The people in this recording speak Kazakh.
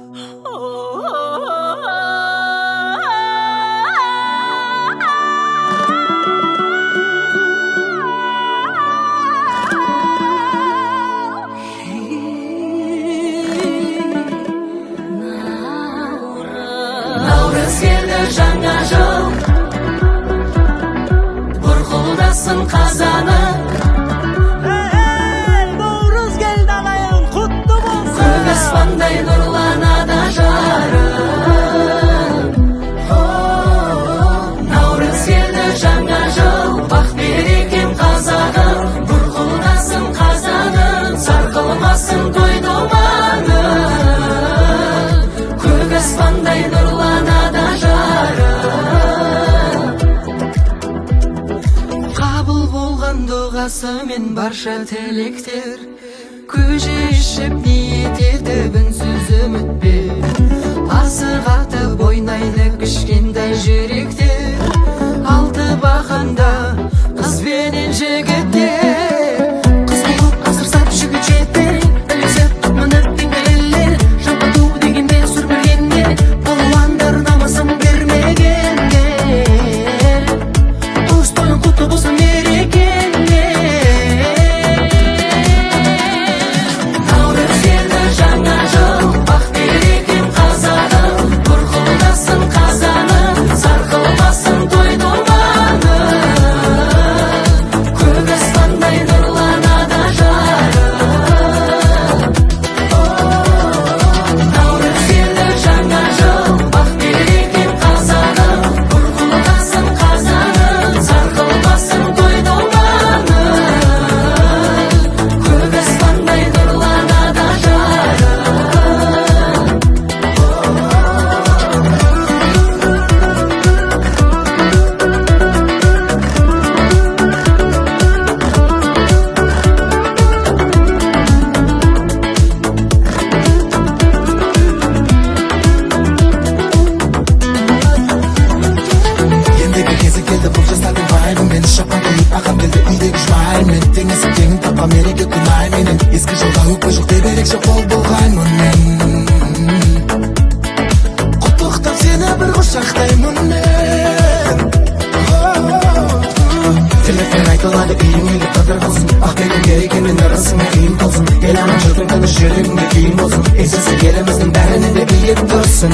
Nauruz geldi жаңа жыл, бұрқылдасын қазаны. Nauruz geldi ағайын, құтты болсын. Көк аспандай нұрланады жарық. Наурыз келді жаңа жыл, бақ берекем қазағым, бұрқылдасын қазаным, сарқылмасын той думаны. Көк аспандай нұрланады жарық. Қабыл болған дұғасымен барша тілектер, көже ішіп ниет етіп үнсіз үмітпен, асық атып ойнайды кішкентай жүректер. Алты бақанда қыз бенен жігіттер, қыз болып асырсап жігіт жетпей, ілесіп мініп пеңгелер, жапату дегенде сүр бергенде, балуандар намысын бермегендер. Туыс тойын құтты болсын мерекеңде. Наурыз келді жаңа жыл, бақ берекем қазағым, бұрқылдасын қазаным, сарқылмасын той думаны. Көк аспандай нұрланады жарық. Наурыз келді жаңа жыл, бақ берекем қазағым, бұрқылдасын қазаным, сарқылмасын той думаны. Көк аспандай нұрланады жарық. Ендігі кезі келді бұл жастардың вайбын, мені шапқан киіп ағам келді үйдегі жмаймен, теңесі теңін тапқан мереке күнай менен, ескі жылға өкпе жоқ деп ерекше қол бұлғаймын мен. Құттықтап сені бір құшақтаймын мен. Тілекпен айтылады үйіңе қадір болсын, ақ пенен берекенмен арасыңа үйім толсын, ел ана жұртың тыныш жүрегіңде күйім болсын, еңсесі еліміздің бәріне де биік тұрсын.